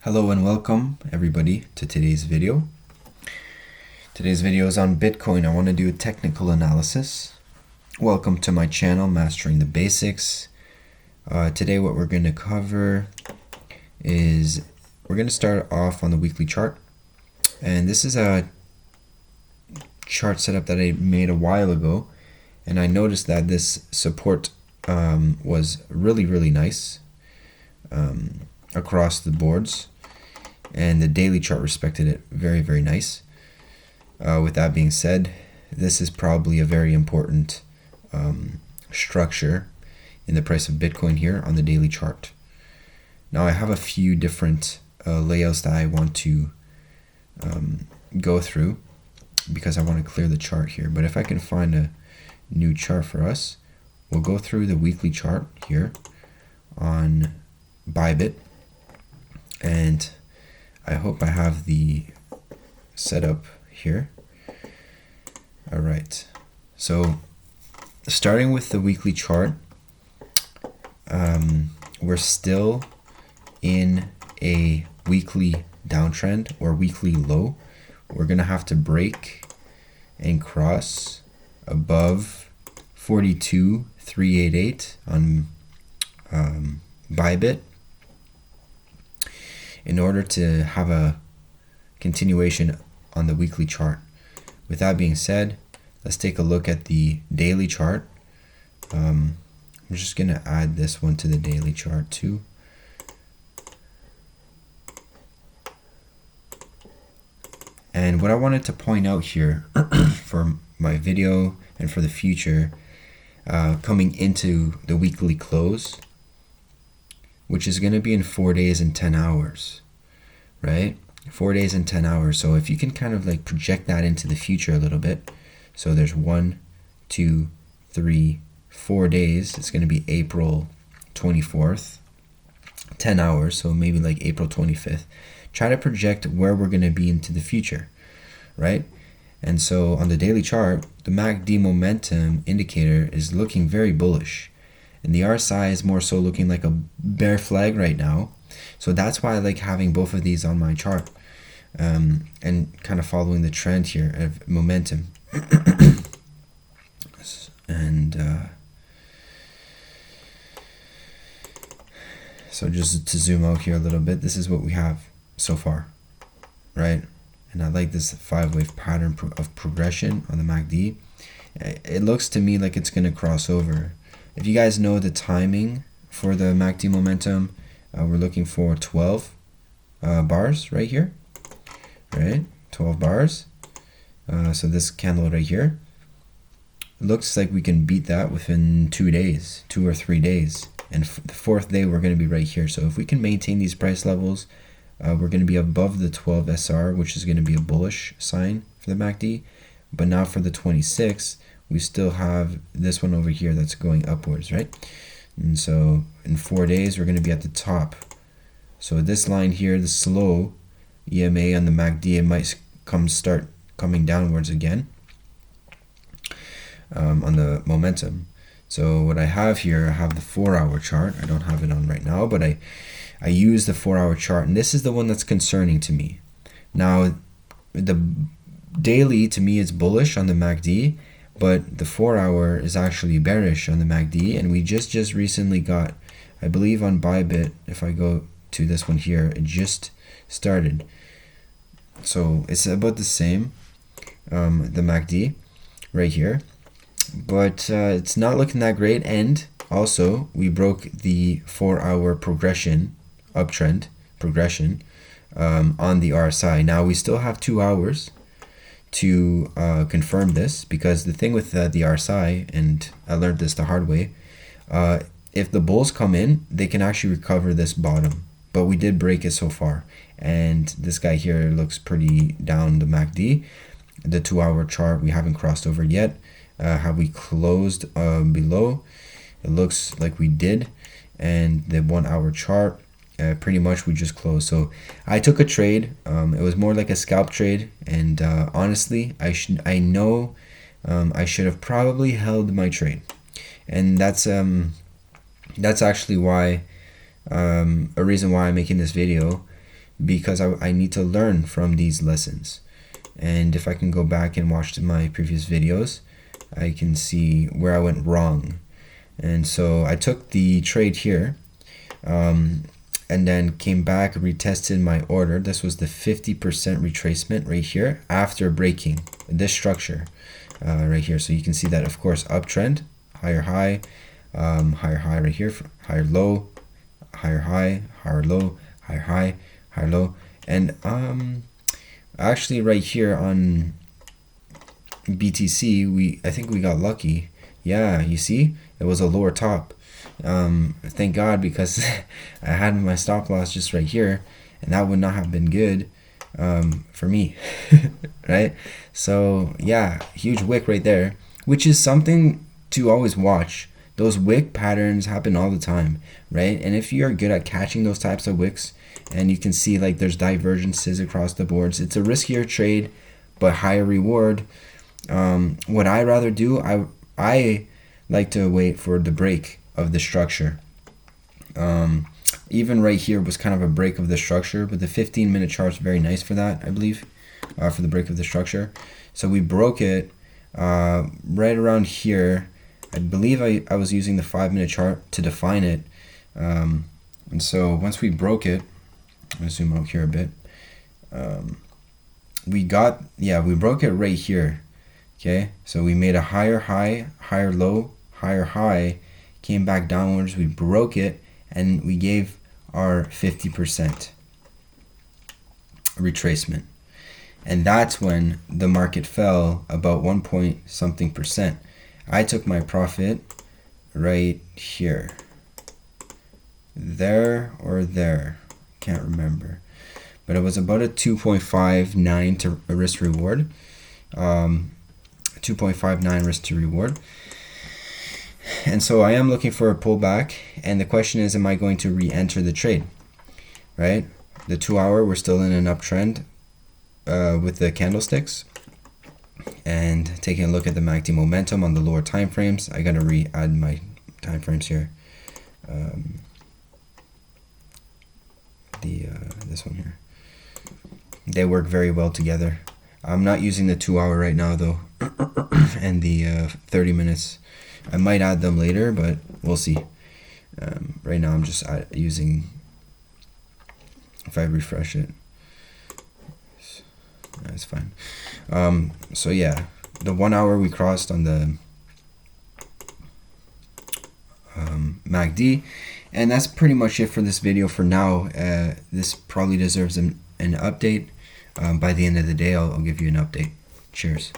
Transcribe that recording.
Hello and welcome everybody to today's video. Today's video is on Bitcoin. I want to do a technical analysis. Welcome to my channel, Mastering the Basics. Today what we're going to cover is we're going to start off on the weekly chart. And this is a chart setup that I made a while ago. And I noticed that this support was really nice across the boards. And the daily chart respected it very nice. With that being said, this is probably a very important structure in the price of Bitcoin here on the daily chart. Now I have a few different layouts that I want to go through because I want to clear the chart here. But if I can find a new chart for us, we'll go through the weekly chart here on Bybit. And I hope I have the setup here. All right. So starting with the weekly chart, we're still in a weekly downtrend or weekly low. We're going to have to break and cross above 42,388 on Bybit in order to have a continuation on the weekly chart. With that being said, let's take a look at the daily chart. I'm just going to add this one to the daily chart too. And what I wanted to point out here for my video and for the future, coming into the weekly close, which is going to be in 4 days and 10 hours, right? 4 days and 10 hours. So if you can kind of like project that into the future a little bit. So there's 1, 2, 3, 4 days. It's going to be April 24th, 10 hours. So maybe like April 25th. Try to project where we're going to be into the future, right? And so on the daily chart, the MACD momentum indicator is looking very bullish. And the RSI is more so looking like a bear flag right now. So that's why I like having both of these on my chart and kind of following the trend here of momentum. And so just to zoom out here a little bit, this is what we have so far, right? And I like this 5-wave pattern of progression on the MACD. It looks to me like it's going to cross over. If you guys know the timing for the MACD momentum, we're looking for 12 bars right here, right? 12 bars. So this candle right here, it looks like we can beat that within 2 days, 2 or 3 days. And the fourth day, we're going to be right here. So if we can maintain these price levels, we're going to be above the 12 SR, which is going to be a bullish sign for the MACD. But now for the 26, we still have this one over here that's going upwards, right? And so in 4 days, we're going to be at the top. So this line here, the slow EMA on the MACD, it might start coming downwards again on the momentum. So what I have here, I have the 4-hour chart. I don't have it on right now, but I use the 4-hour chart, and this is the one that's concerning to me. Now, the daily to me is bullish on the MACD, but the 4-hour is actually bearish on the MACD, and we just recently got, I believe on Bybit, if I go to this one here, it just started. So it's about the same, the MACD right here, but it's not looking that great. And also we broke the 4-hour progression, uptrend progression on the RSI. Now we still have 2 hours to confirm this, because the thing with the RSI, and I learned this the hard way, if the bulls come in, they can actually recover this bottom, but we did break it so far, and this guy here looks pretty down the MACD. The 2-hour chart, we haven't crossed over yet. Have we closed below? It looks like we did. And the 1-hour chart, pretty much we just closed. So I took a trade. It was more like a scalp trade, and honestly, I know I should have probably held my trade, and that's actually why a reason why I'm making this video, because I need to learn from these lessons. And if I can go back and watch my previous videos, I can see where I went wrong. And so I took the trade here, and then came back, retested my order. This was the 50% retracement right here after breaking this structure right here. So you can see that, of course, uptrend, higher high, higher high right here, higher low, higher high, higher low, higher high, higher low. And actually right here on BTC, I think we got lucky. Yeah, you see, it was a lower top. Thank God, because I had my stop loss just right here, and that would not have been good for me, right? So yeah, huge wick right there, which is something to always watch. Those wick patterns happen all the time, right? And if you're good at catching those types of wicks, and you can see like there's divergences across the boards, it's a riskier trade, but higher reward. What I rather do, I like to wait for the break of the structure. Even right here was kind of a break of the structure, but the 15-minute chart is very nice for that, I believe, for the break of the structure. So we broke it right around here. I believe I was using the 5-minute chart to define it. And so once we broke it, I'm going to zoom out here a bit. We broke it right here. Okay, so we made a higher high, higher low, higher high, came back downwards, we broke it, and we gave our 50% retracement. And that's when the market fell about 1 point something percent. I took my profit right here. There or there, can't remember. But it was about a 2.59 to risk reward. 2.59 risk to reward. And so I am looking for a pullback, and the question is, am I going to re-enter the trade, right? The 2 hour, we're still in an uptrend with the candlesticks, and taking a look at the MACD momentum on the lower time frames. I gotta re-add my time frames here. This one here, they work very well together. I'm not using the 2 hour right now though, and the 30 minutes. I might add them later, but we'll see. Right now I'm just using, if I refresh it, that's fine. So yeah, the 1 hour we crossed on the MACD, and that's pretty much it for this video for now. This probably deserves an update. By the end of the day, I'll give you an update. Cheers.